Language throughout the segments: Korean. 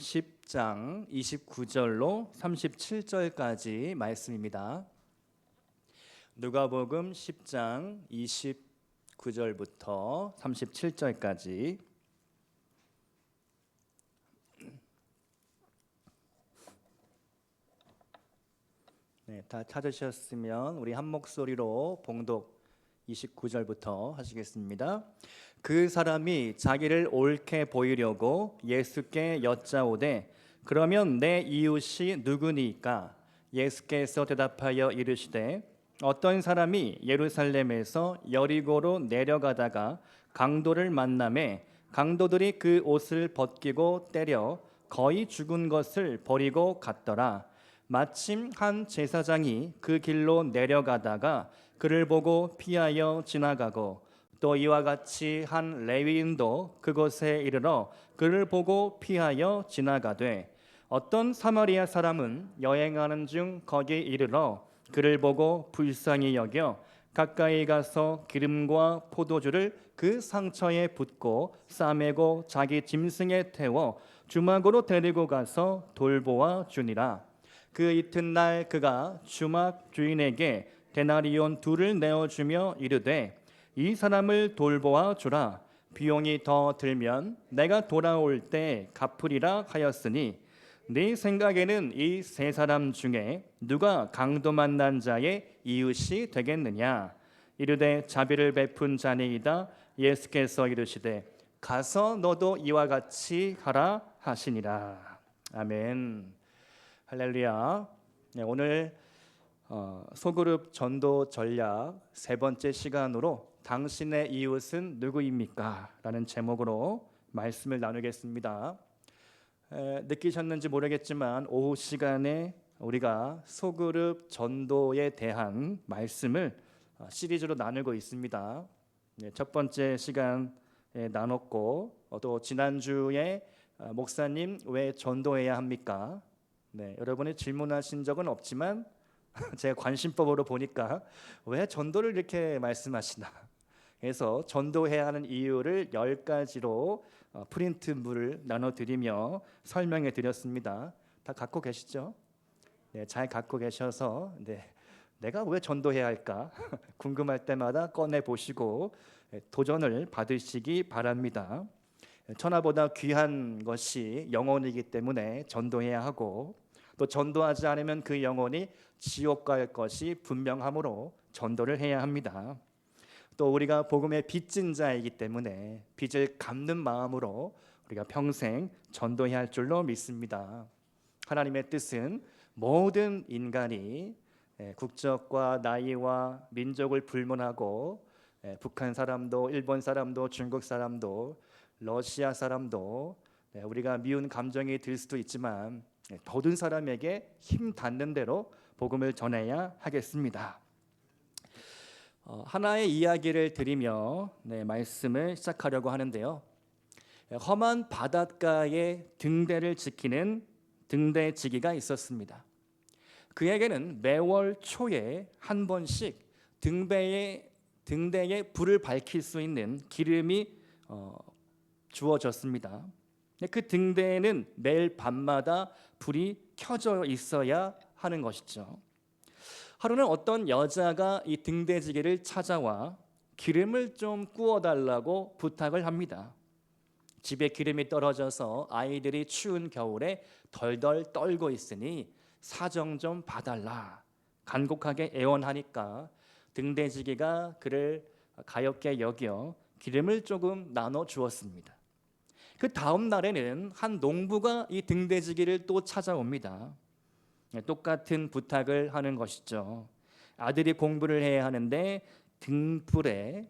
10장 29절로 37절까지 말씀입니다. 누가복음 10장 29절부터 37절까지. 네, 다 찾으셨으면 우리 한 목소리로 봉독 29절부터 하시겠습니다. 그 사람이 자기를 옳게 보이려고 예수께 여짜오되 그러면 내 이웃이 누구니까? 예수께서 대답하여 이르시되 어떤 사람이 예루살렘에서 여리고로 내려가다가 강도를 만나매 강도들이 그 옷을 벗기고 때려 거의 죽은 것을 버리고 갔더라. 마침 한 제사장이 그 길로 내려가다가 그를 보고 피하여 지나가고 또 이와 같이 한 레위인도 그곳에 이르러 그를 보고 피하여 지나가되 어떤 사마리아 사람은 여행하는 중 거기 이르러 그를 보고 불쌍히 여겨 가까이 가서 기름과 포도주를 그 상처에 붓고 싸매고 자기 짐승에 태워 주막으로 데리고 가서 돌보아 주니라. 그 이튿날 그가 주막 주인에게 데나리온 둘을 내어주며 이르되 이 사람을 돌보아 주라. 비용이 더 들면 내가 돌아올 때 갚으리라 하였으니 네 생각에는 이 세 사람 중에 누가 강도 만난 자의 이웃이 되겠느냐? 이르되 자비를 베푼 자니이다. 예수께서 이르시되 가서 너도 이와 같이 하라 하시니라. 아멘. 할렐루야. 네, 오늘 소그룹 전도 전략 세 번째 시간으로 당신의 이웃은 누구입니까? 라는 제목으로 말씀을 나누겠습니다. 느끼셨는지 모르겠지만 오후 시간에 우리가 소그룹 전도에 대한 말씀을 시리즈로 나누고 있습니다. 네, 첫 번째 시간에 나눴고 또 지난주에 목사님 왜 전도해야 합니까? 네, 여러분이 질문하신 적은 없지만 제가 관심법으로 보니까 왜 전도를 이렇게 말씀하시나 그래서 전도해야 하는 이유를 10가지로 프린트물을 나눠드리며 설명해 드렸습니다. 다 갖고 계시죠? 네, 잘 갖고 계셔서 내가 왜 전도해야 할까 궁금할 때마다 꺼내보시고 도전을 받으시기 바랍니다. 천하보다 귀한 것이 영혼이기 때문에 전도해야 하고 또 전도하지 않으면 그 영혼이 지옥 갈 것이 분명하므로 전도를 해야 합니다. 또 우리가 복음의 빚진 자이기 때문에 빚을 갚는 마음으로 우리가 평생 전도해야 할 줄로 믿습니다. 하나님의 뜻은 모든 인간이 국적과 나이와 민족을 불문하고 북한 사람도 일본 사람도 중국 사람도 러시아 사람도 우리가 미운 감정이 들 수도 있지만 모든 사람에게 힘 닿는 대로 복음을 전해야 하겠습니다. 하나의 이야기를 드리며 말씀을 시작하려고 하는데요. 험한 바닷가에 등대를 지키는 등대지기가 있었습니다. 그에게는 매월 초에 한 번씩 등대에 불을 밝힐 수 있는 기름이 주어졌습니다. 그 등대에는 매일 밤마다 불이 켜져 있어야 하는 것이죠. 하루는 어떤 여자가 이 등대지기를 찾아와 기름을 좀 구워달라고 부탁을 합니다. 집에 기름이 떨어져서 아이들이 추운 겨울에 덜덜 떨고 있으니 사정 좀 봐달라 간곡하게 애원하니까 등대지기가 그를 가엾게 여겨 기름을 조금 나눠 주었습니다. 그 다음 날에는 한 농부가 이 등대지기를 또 찾아옵니다. 똑같은 부탁을 하는 것이죠. 아들이 공부를 해야 하는데 등불에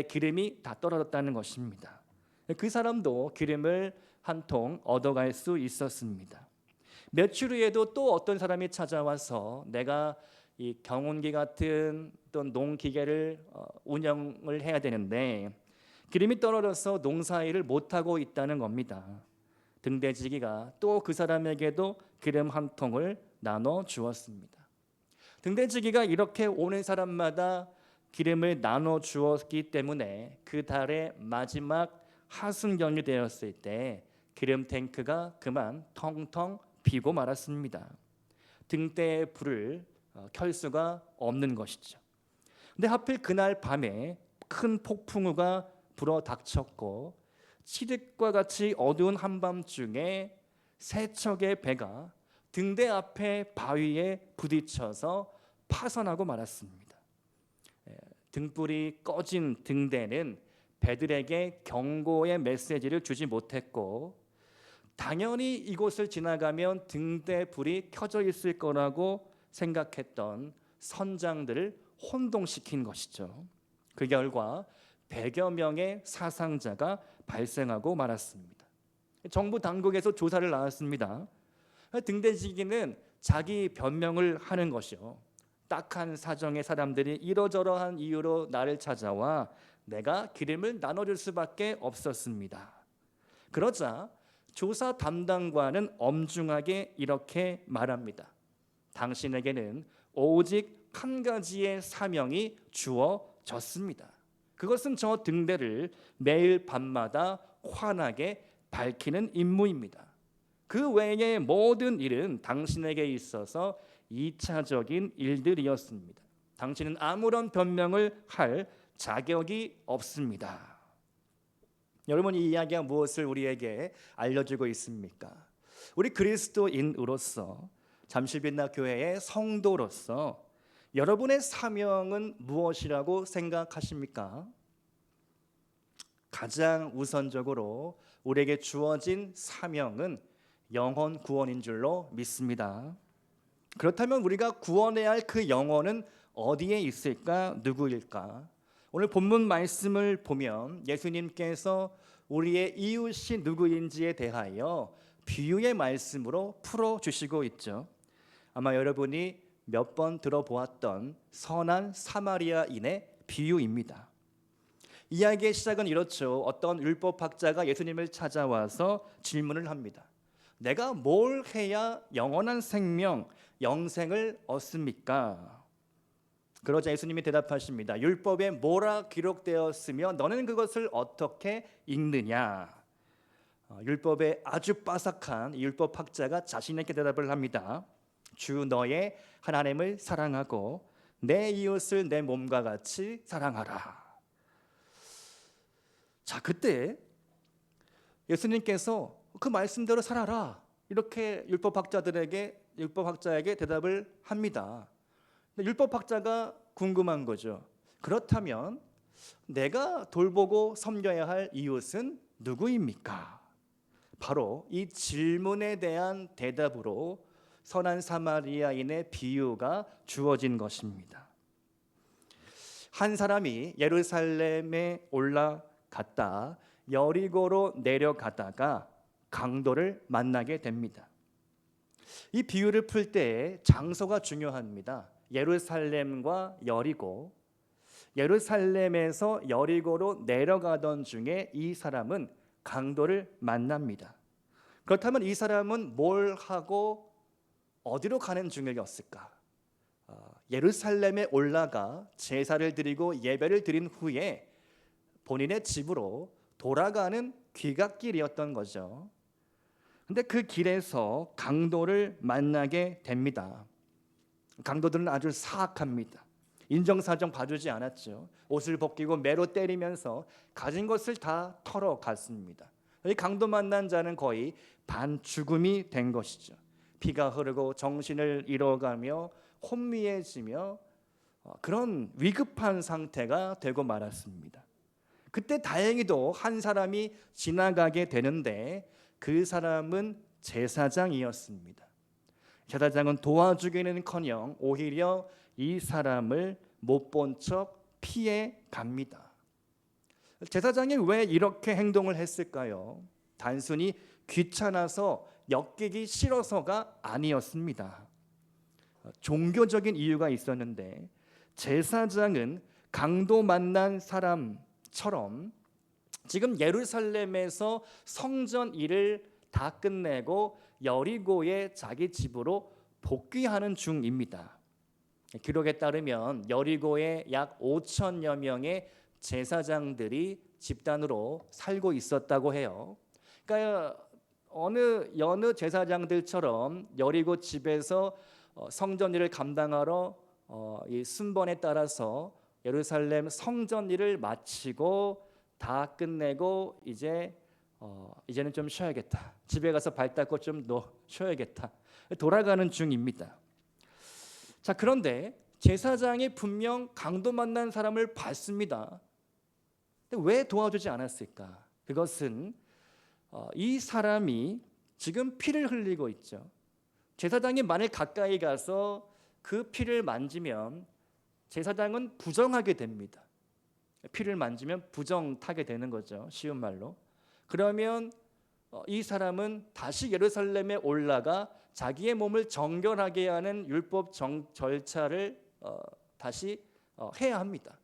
기름이 다 떨어졌다는 것입니다. 그 사람도 기름을 한 통 얻어갈 수 있었습니다. 며칠 후에도 또 어떤 사람이 찾아와서 내가 이 경운기 같은 또 농기계를 운영을 해야 되는데 기름이 떨어져서 농사일을 못하고 있다는 겁니다. 등대지기가 또 그 사람에게도 기름 한 통을 나눠 주었습니다. 등대지기가 이렇게 오는 사람마다 기름을 나눠 주었기 때문에 그 달의 마지막 하순경이 되었을 때 기름 탱크가 그만 텅텅 비고 말았습니다. 등대에 불을 켤 수가 없는 것이죠. 근데 하필 그날 밤에 큰 폭풍우가 불어 닥쳤고 칠흑과 같이 어두운 한밤중에 세 척의 배가 등대 앞에 바위에 부딪혀서 파선하고 말았습니다. 등불이 꺼진 등대는 배들에게 경고의 메시지를 주지 못했고 당연히 이곳을 지나가면 등대 불이 켜져 있을 거라고 생각했던 선장들을 혼동시킨 것이죠. 그 결과 100여 명의 사상자가 발생하고 말았습니다. 정부 당국에서 조사를 나왔습니다. 등대지기는 자기 변명을 하는 것이요. 딱한 사정의 사람들이 이러저러한 이유로 나를 찾아와 내가 기름을 나눠줄 수밖에 없었습니다. 그러자 조사 담당관은 엄중하게 이렇게 말합니다. 당신에게는 오직 한 가지의 사명이 주어졌습니다. 그것은 저 등대를 매일 밤마다 환하게 밝히는 임무입니다. 그 외의 모든 일은 당신에게 있어서 2차적인 일들이었습니다. 당신은 아무런 변명을 할 자격이 없습니다. 여러분, 이 이야기가 무엇을 우리에게 알려주고 있습니까? 우리 그리스도인으로서 잠실빛나 교회의 성도로서 여러분의 사명은 무엇이라고 생각하십니까? 가장 우선적으로 우리에게 주어진 사명은 영혼 구원인 줄로 믿습니다. 그렇다면 우리가 구원해야 할 그 영혼은 어디에 있을까? 누구일까? 오늘 본문 말씀을 보면 예수님께서 우리의 이웃이 누구인지에 대하여 비유의 말씀으로 풀어주시고 있죠. 아마 여러분이 몇 번 들어보았던 선한 사마리아인의 비유입니다. 이야기의 시작은 이렇죠. 어떤 율법학자가 예수님을 찾아와서 질문을 합니다. 내가 뭘 해야 영원한 생명, 영생을 얻습니까? 그러자 예수님이 대답하십니다. 율법에 뭐라 기록되었으며 너는 그것을 어떻게 읽느냐? 율법에 아주 빠삭한 율법학자가 자신에게 대답을 합니다. 주 너의 하나님을 사랑하고 내 이웃을 내 몸과 같이 사랑하라. 자, 그때 예수님께서 그 말씀대로 살아라 이렇게 율법학자에게 대답을 합니다. 율법학자가 궁금한 거죠. 그렇다면 내가 돌보고 섬겨야 할 이웃은 누구입니까? 바로 이 질문에 대한 대답으로 선한 사마리아인의 비유가 주어진 것입니다. 한 사람이 예루살렘에 올라갔다 여리고로 내려가다가 강도를 만나게 됩니다. 이 비유를 풀 때 장소가 중요합니다. 예루살렘과 여리고, 예루살렘에서 여리고로 내려가던 중에 이 사람은 강도를 만납니다. 그렇다면 이 사람은 뭘 하고 어디로 가는 중이었을까? 예루살렘에 올라가 제사를 드리고 예배를 드린 후에 본인의 집으로 돌아가는 귀갓길이었던 거죠. 근데 그 길에서 강도를 만나게 됩니다. 강도들은 아주 사악합니다. 인정사정 봐주지 않았죠. 옷을 벗기고 매로 때리면서 가진 것을 다 털어갔습니다. 이 강도 만난 자는 거의 반죽음이 된 것이죠. 피가 흐르고 정신을 잃어가며 혼미해지며 그런 위급한 상태가 되고 말았습니다. 그때 다행히도 한 사람이 지나가게 되는데 그 사람은 제사장이었습니다. 제사장은 도와주기는커녕 오히려 이 사람을 못 본 척 피해 갑니다. 제사장이 왜 이렇게 행동을 했을까요? 단순히 귀찮아서 엮이기 싫어서가 아니었습니다. 종교적인 이유가 있었는데 제사장은 강도 만난 사람처럼 지금 예루살렘에서 성전 일을 다 끝내고 여리고의 자기 집으로 복귀하는 중입니다. 기록에 따르면 여리고에 약 5천여 명의 제사장들이 집단으로 살고 있었다고 해요. 그러니까 여느 제사장들처럼 여리고 집에서 성전 일을 감당하러 이 순번에 따라서 예루살렘 성전 일을 마치고 다 끝내고 이제는 좀 쉬어야겠다. 집에 가서 발 닦고 좀 쉬어야겠다. 돌아가는 중입니다. 자, 그런데 제사장이 분명 강도 만난 사람을 봤습니다. 근데 왜 도와주지 않았을까? 그것은 이 사람이 지금 피를 흘리고 있죠. 제사장이 만약 가까이 가서 그 피를 만지면 제사장은 부정하게 됩니다. 피를 만지면 부정 타게 되는 거죠. 쉬운 말로. 그러면 이 사람은 다시 예루살렘에 올라가 자기의 몸을 정결하게 하는 율법 절차를 다시 해야 합니다.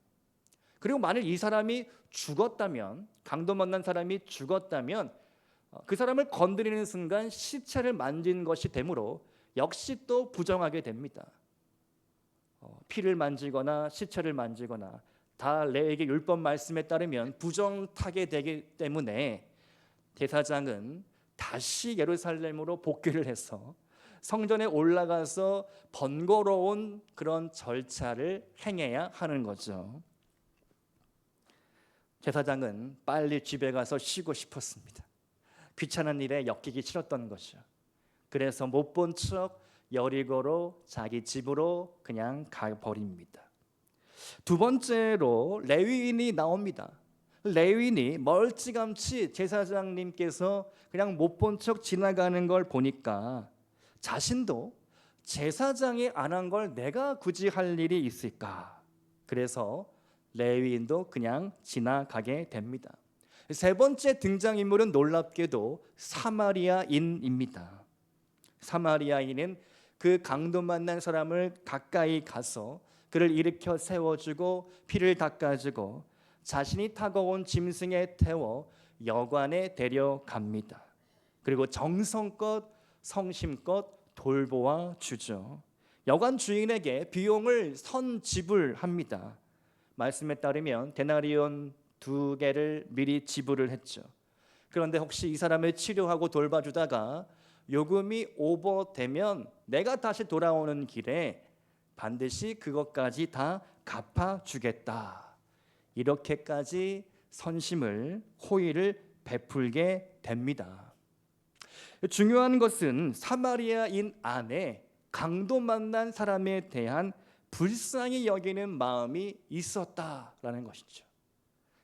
그리고 만일 이 사람이 죽었다면, 강도 만난 사람이 죽었다면 그 사람을 건드리는 순간 시체를 만진 것이 되므로 역시 또 부정하게 됩니다. 피를 만지거나 시체를 만지거나 다 레위기 율법 말씀에 따르면 부정타게 되기 때문에 제사장은 다시 예루살렘으로 복귀를 해서 성전에 올라가서 번거로운 그런 절차를 행해야 하는 거죠. 제사장은 빨리 집에 가서 쉬고 싶었습니다. 귀찮은 일에 엮이기 싫었던 것이죠. 그래서 못 본 척 여리고로 자기 집으로 그냥 가버립니다. 두 번째로 레위인이 나옵니다. 레위인이 멀찌감치 제사장님께서 그냥 못 본 척 지나가는 걸 보니까 자신도 제사장이 안 한 걸 내가 굳이 할 일이 있을까? 그래서 레위인도 그냥 지나가게 됩니다. 세 번째 등장인물은 놀랍게도 사마리아인입니다. 사마리아인은 그 강도 만난 사람을 가까이 가서 그를 일으켜 세워주고 피를 닦아주고 자신이 타고 온 짐승에 태워 여관에 데려갑니다. 그리고 정성껏 성심껏 돌보아 주죠. 여관 주인에게 비용을 선지불합니다. 말씀에 따르면 데나리온 2개를 미리 지불을 했죠. 그런데 혹시 이 사람을 치료하고 돌봐주다가 요금이 오버되면 내가 다시 돌아오는 길에 반드시 그것까지 다 갚아주겠다. 이렇게까지 선심을 호의를 베풀게 됩니다. 중요한 것은 사마리아인 안에 강도 만난 사람에 대한 불쌍히 여기는 마음이 있었다라는 것이죠.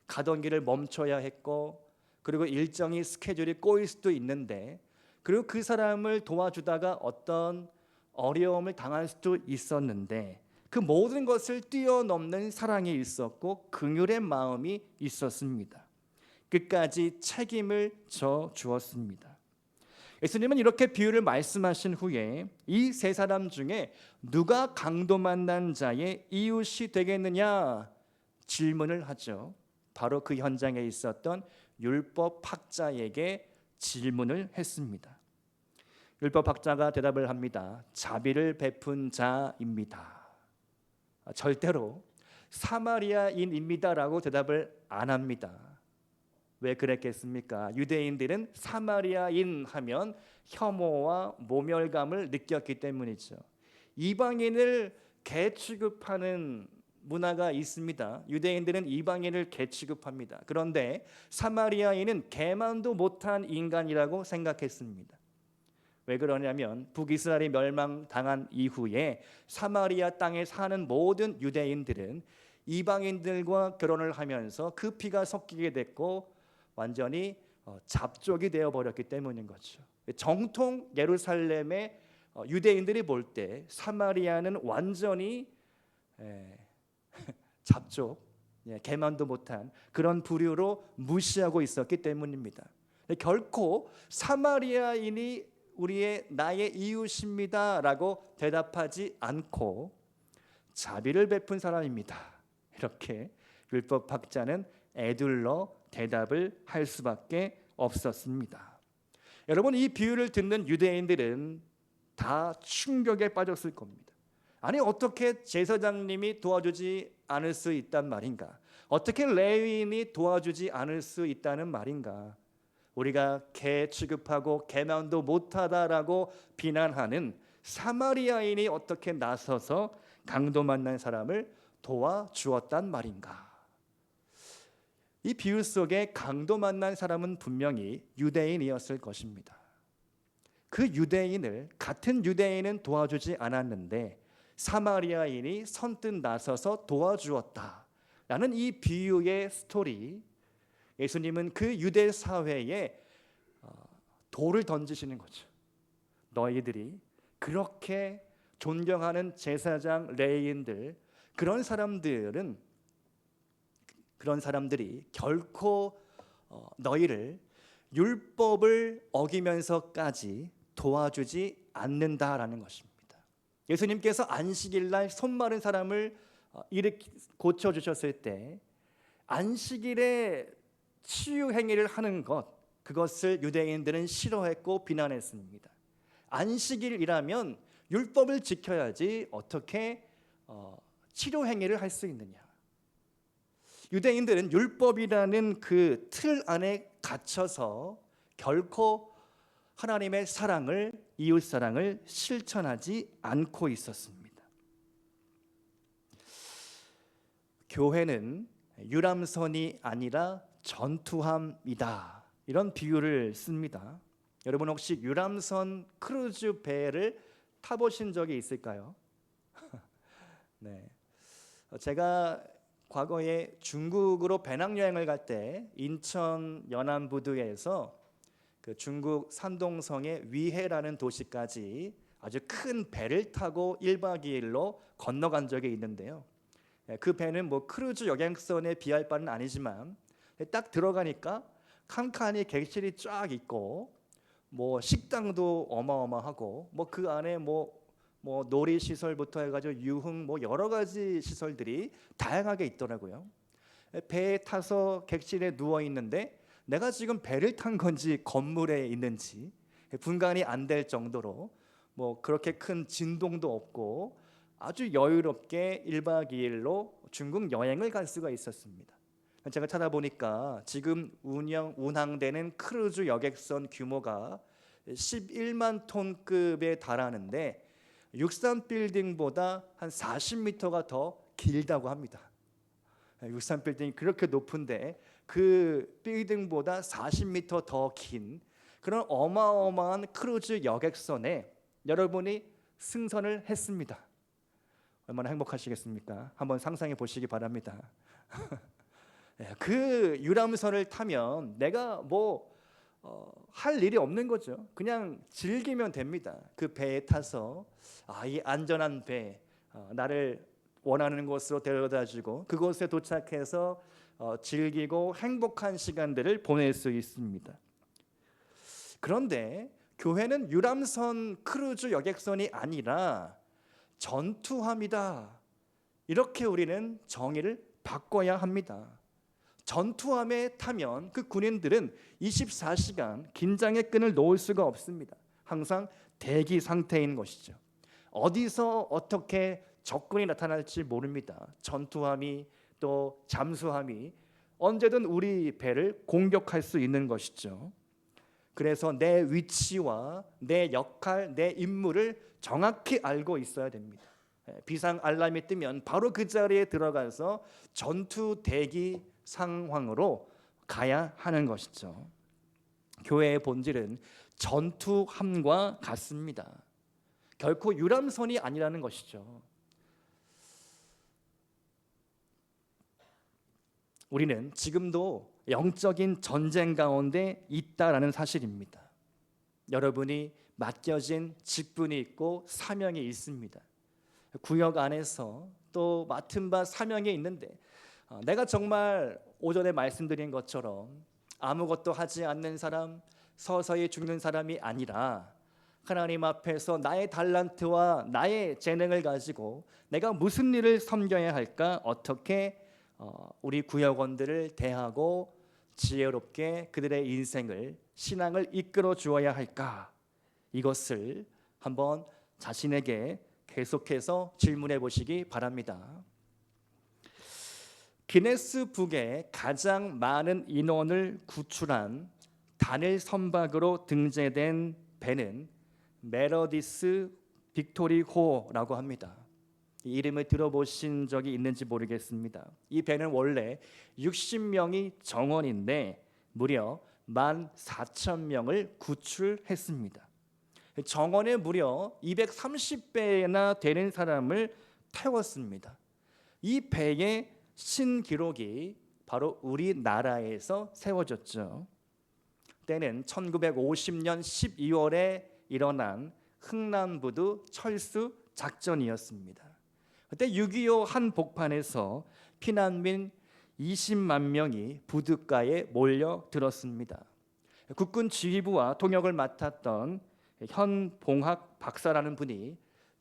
가던 길을 멈춰야 했고 그리고 일정이 스케줄이 꼬일 수도 있는데 그리고 그 사람을 도와주다가 어떤 어려움을 당할 수도 있었는데 그 모든 것을 뛰어넘는 사랑이 있었고 긍휼의 마음이 있었습니다. 끝까지 책임을 져 주었습니다. 예수님은 이렇게 비유를 말씀하신 후에 이 세 사람 중에 누가 강도 만난 자의 이웃이 되겠느냐 질문을 하죠. 바로 그 현장에 있었던 율법학자에게 질문을 했습니다. 율법학자가 대답을 합니다. 자비를 베푼 자입니다. 절대로 사마리아인입니다라고 대답을 안 합니다. 왜 그랬겠습니까? 유대인들은 사마리아인 하면 혐오와 모멸감을 느꼈기 때문이죠. 이방인을 개 취급하는 문화가 있습니다. 유대인들은 이방인을 개 취급합니다. 그런데 사마리아인은 개만도 못한 인간이라고 생각했습니다. 왜 그러냐면 북이스라엘이 멸망당한 이후에 사마리아 땅에 사는 모든 유대인들은 이방인들과 결혼을 하면서 그 피가 섞이게 됐고 완전히 잡족이 되어버렸기 때문인 거죠. 정통 예루살렘의 유대인들이 볼 때 사마리아는 완전히 잡족, 개만도 못한 그런 부류로 무시하고 있었기 때문입니다. 결코 사마리아인이 나의 이웃입니다라고 대답하지 않고 자비를 베푼 사람입니다. 이렇게 율법학자는 에둘러 대답을 할 수밖에 없었습니다. 여러분, 이 비유를 듣는 유대인들은 다 충격에 빠졌을 겁니다. 아니, 어떻게 제사장님이 도와주지 않을 수 있단 말인가? 어떻게 레위인이 도와주지 않을 수 있다는 말인가? 우리가 개 취급하고 개만도 못하다라고 비난하는 사마리아인이 어떻게 나서서 강도 만난 사람을 도와주었단 말인가? 이 비유 속에 강도 만난 사람은 분명히 유대인이었을 것입니다. 그 유대인을 같은 유대인은 도와주지 않았는데 사마리아인이 선뜻 나서서 도와주었다라는 이 비유의 스토리, 예수님은 그 유대 사회에 돌을 던지시는 거죠. 너희들이 그렇게 존경하는 제사장 레위인들, 그런 사람들이 결코 너희를 율법을 어기면서까지 도와주지 않는다라는 것입니다. 예수님께서 안식일날 손 마른 사람을 고쳐주셨을 때 안식일에 치유 행위를 하는 그것을 유대인들은 싫어했고 비난했습니다. 안식일이라면 율법을 지켜야지 어떻게 치료 행위를 할 수 있느냐. 유대인들은 율법이라는 그 틀 안에 갇혀서 결코 하나님의 사랑을, 이웃 사랑을 실천하지 않고 있었습니다. 교회는 유람선이 아니라 전투함이다, 이런 비유를 씁니다. 여러분 혹시 유람선 크루즈 배를 타보신 적이 있을까요? 네, 제가 과거에 중국으로 배낭여행을 갈 때 인천 연안부두에서 그 중국 산동성의 위해라는 도시까지 아주 큰 배를 타고 1박 2일로 건너간 적이 있는데요. 그 배는 뭐 크루즈 여객선에 비할 바는 아니지만 딱 들어가니까 칸칸이 객실이 쫙 있고 뭐 식당도 어마어마하고 뭐 그 안에 뭐 놀이 시설부터 해가지고 유흥 뭐 여러 가지 시설들이 다양하게 있더라고요. 배에 타서 객실에 누워 있는데 내가 지금 배를 탄 건지 건물에 있는지 분간이 안 될 정도로 뭐 그렇게 큰 진동도 없고 아주 여유롭게 1박 2일로 중국 여행을 갈 수가 있었습니다. 제가 찾아보니까 지금 운항되는 크루즈 여객선 규모가 11만 톤급에 달하는데 63빌딩보다 한 40m가 더 길다고 합니다. 63빌딩이 그렇게 높은데 그 빌딩보다 40m 더 긴 그런 어마어마한 크루즈 여객선에 여러분이 승선을 했습니다. 얼마나 행복하시겠습니까? 한번 상상해 보시기 바랍니다. 그 유람선을 타면 내가 할 일이 없는 거죠. 그냥 즐기면 됩니다. 그 배에 타서 이 안전한 배, 나를 원하는 곳으로 데려다주고 그곳에 도착해서 즐기고 행복한 시간들을 보낼 수 있습니다. 그런데 교회는 유람선 크루즈 여객선이 아니라 전투함이다, 이렇게 우리는 정의를 바꿔야 합니다. 전투함에 타면 그 군인들은 24시간 긴장의 끈을 놓을 수가 없습니다. 항상 대기 상태인 것이죠. 어디서 어떻게 적군이 나타날지 모릅니다. 전투함이 또 잠수함이 언제든 우리 배를 공격할 수 있는 것이죠. 그래서 내 위치와 내 역할, 내 임무를 정확히 알고 있어야 됩니다. 비상 알람이 뜨면 바로 그 자리에 들어가서 전투 대기 상황으로 가야 하는 것이죠. 교회의 본질은 전투함과 같습니다. 결코 유람선이 아니라는 것이죠. 우리는 지금도 영적인 전쟁 가운데 있다라는 사실입니다. 여러분이 맡겨진 직분이 있고 사명이 있습니다. 구역 안에서 또 맡은 바 사명이 있는데 내가 정말 오전에 말씀드린 것처럼 아무것도 하지 않는 사람, 서서히 죽는 사람이 아니라 하나님 앞에서 나의 달란트와 나의 재능을 가지고 내가 무슨 일을 섬겨야 할까, 어떻게 우리 구역원들을 대하고 지혜롭게 그들의 인생을, 신앙을 이끌어 주어야 할까, 이것을 한번 자신에게 계속해서 질문해 보시기 바랍니다. 기네스북에 가장 많은 인원을 구출한 단일 선박으로 등재된 배는 메러디스 빅토리호라고 합니다. 이 이름을 들어보신 적이 있는지 모르겠습니다. 이 배는 원래 60명이 정원인데 무려 14,000명을 구출했습니다. 정원에 무려 230배나 되는 사람을 태웠습니다. 이 배의 신기록이 바로 우리나라에서 세워졌죠. 때는 1950년 12월에 일어난 흥남부두 철수 작전이었습니다. 그때 6.25 한복판에서 피난민 20만 명이 부둣가에 몰려들었습니다. 국군 지휘부와 통역을 맡았던 현봉학 박사라는 분이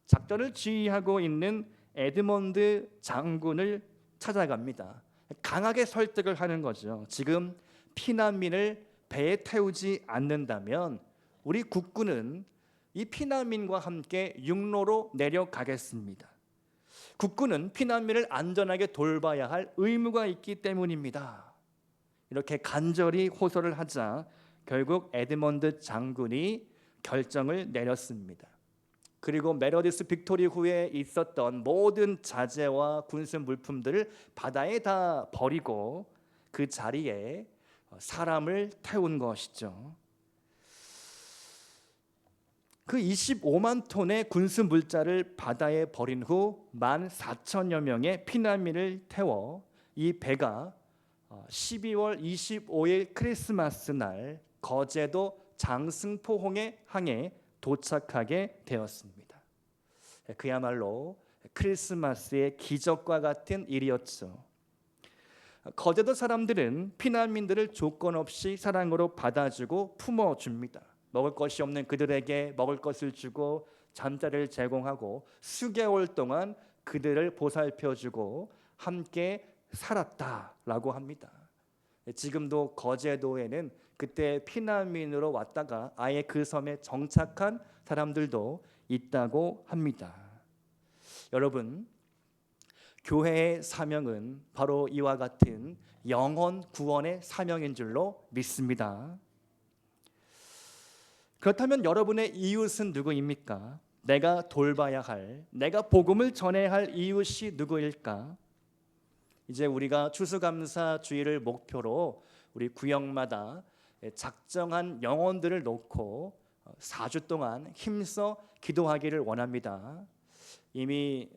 작전을 지휘하고 있는 에드먼드 장군을 찾아갑니다. 강하게 설득을 하는 거죠. 지금 피난민을 배에 태우지 않는다면 우리 국군은 이 피난민과 함께 육로로 내려가겠습니다. 국군은 피난민을 안전하게 돌봐야 할 의무가 있기 때문입니다. 이렇게 간절히 호소를 하자 결국 에드먼드 장군이 결정을 내렸습니다. 그리고 메러디스 빅토리호에 있었던 모든 자재와 군수 물품들을 바다에 다 버리고 그 자리에 사람을 태운 것이죠. 그 25만 톤의 군수 물자를 바다에 버린 후 14,000여 명의 피난민을 태워 이 배가 12월 25일 크리스마스 날 거제도 장승포항에 도착하게 되었습니다. 그야말로 크리스마스의 기적과 같은 일이었죠. 거제도 사람들은 피난민들을 조건 없이 사랑으로 받아주고 품어줍니다. 먹을 것이 없는 그들에게 먹을 것을 주고 잠자리를 제공하고 수개월 동안 그들을 보살펴주고 함께 살았다라고 합니다. 지금도 거제도에는 그때 피난민으로 왔다가 아예 그 섬에 정착한 사람들도 있다고 합니다. 여러분, 교회의 사명은 바로 이와 같은 영혼 구원의 사명인 줄로 믿습니다. 그렇다면 여러분의 이웃은 누구입니까? 내가 돌봐야 할, 내가 복음을 전해야 할 이웃이 누구일까? 이제 우리가 추수감사 주일을 목표로 우리 구역마다 작정한 영혼들을 놓고 4주 동안 힘써 기도하기를 원합니다. 이미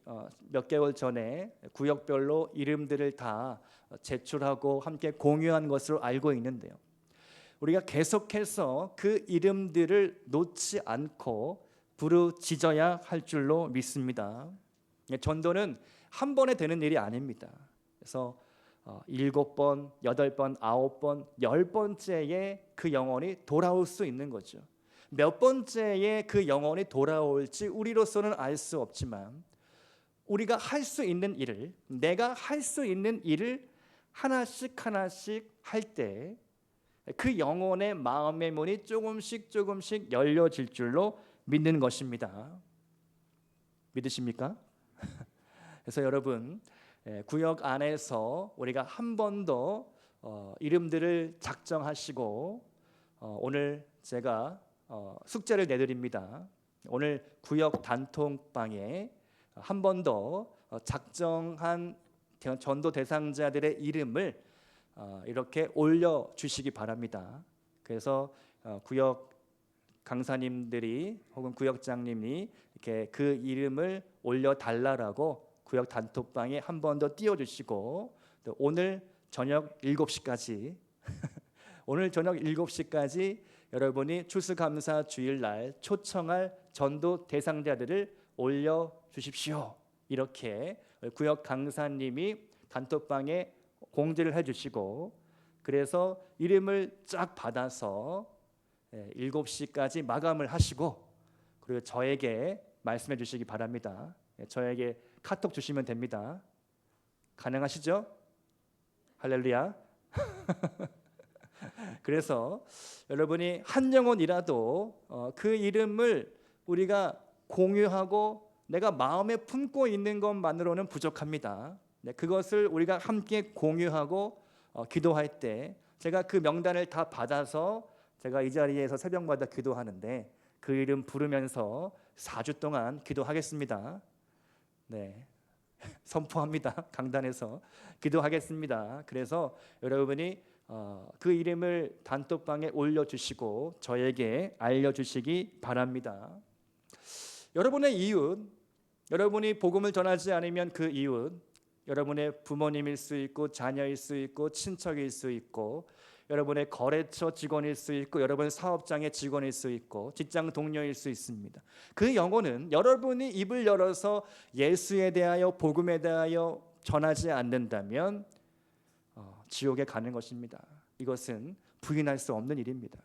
몇 개월 전에 구역별로 이름들을 다 제출하고 함께 공유한 것으로 알고 있는데요. 우리가 계속해서 그 이름들을 놓지 않고 부르짖어야 할 줄로 믿습니다. 전도는 한 번에 되는 일이 아닙니다. 그래서 7번, 8번, 9번, 10번째에 그 영혼이 돌아올 수 있는 거죠. 몇 번째에 그 영혼이 돌아올지 우리로서는 알 수 없지만 우리가 할 수 있는 일을, 내가 할 수 있는 일을 하나씩 할 때 그 영혼의 마음의 문이 조금씩 열려질 줄로 믿는 것입니다. 믿으십니까? 그래서 여러분, 구역 안에서 우리가 한 번 더 이름들을 작정하시고 오늘 제가 숙제를 내드립니다. 오늘 구역 단톡방에 한 번 더 작정한 전도 대상자들의 이름을 이렇게 올려주시기 바랍니다. 그래서 구역 강사님들이 혹은 구역장님이 이렇게 그 이름을 올려달라고 구역 단톡방에 한 번 더 띄워주시고 또 오늘 저녁 7시까지 오늘 저녁 7시까지 여러분이 추수감사 주일날 초청할 전도 대상자들을 올려주십시오. 이렇게 구역 강사님이 단톡방에 공지를 해주시고 그래서 이름을 쫙 받아서 7시까지 마감을 하시고 그리고 저에게 말씀해 주시기 바랍니다. 저에게 카톡 주시면 됩니다. 가능하시죠? 할렐루야. 그래서 여러분이 한 영혼이라도 그 이름을 우리가 공유하고 내가 마음에 품고 있는 것만으로는 부족합니다. 그것을 우리가 함께 공유하고 기도할 때 제가 그 명단을 다 받아서 제가 이 자리에서 새벽마다 기도하는데 그 이름 부르면서 4주 동안 기도하겠습니다. 네, 선포합니다. 강단에서 기도하겠습니다. 그래서 여러분이 그 이름을 단톡방에 올려주시고 저에게 알려주시기 바랍니다. 여러분의 이웃, 여러분이 복음을 전하지 않으면 그 이웃, 여러분의 부모님일 수 있고 자녀일 수 있고 친척일 수 있고 여러분의 거래처 직원일 수 있고 여러분 사업장의 직원일 수 있고 직장 동료일 수 있습니다. 그 영혼은 여러분이 입을 열어서 예수에 대하여 복음에 대하여 전하지 않는다면 지옥에 가는 것입니다. 이것은 부인할 수 없는 일입니다.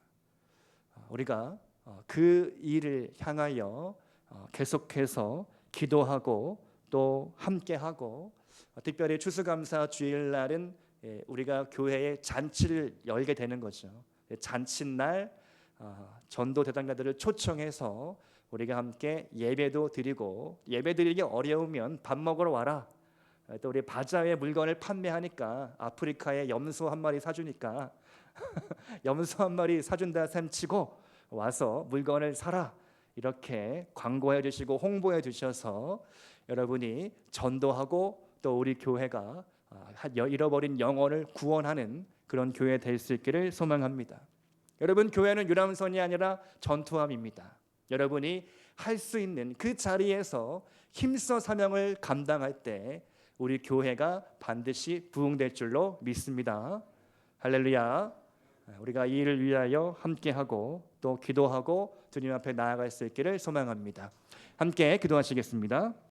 우리가 그 일을 향하여 계속해서 기도하고 또 함께하고 특별히 추수감사 주일날은 우리가 교회에 잔치를 열게 되는 거죠. 잔칫날 전도 대상자들을 초청해서 우리가 함께 예배도 드리고 예배드리기 어려우면 밥 먹으러 와라. 또 우리 바자회 물건을 판매하니까 아프리카에 염소 한 마리 사주니까 염소 한 마리 사준다 셈치고 와서 물건을 사라. 이렇게 광고해 주시고 홍보해 주셔서 여러분이 전도하고 또 우리 교회가 잃어버린 영혼을 구원하는 그런 교회 될 수 있기를 소망합니다. 여러분, 교회는 유람선이 아니라 전투함입니다. 여러분이 할 수 있는 그 자리에서 힘써 사명을 감당할 때 우리 교회가 반드시 부흥될 줄로 믿습니다. 할렐루야. 우리가 이 일을 위하여 함께하고 또 기도하고 주님 앞에 나아갈 수 있기를 소망합니다. 함께 기도하시겠습니다.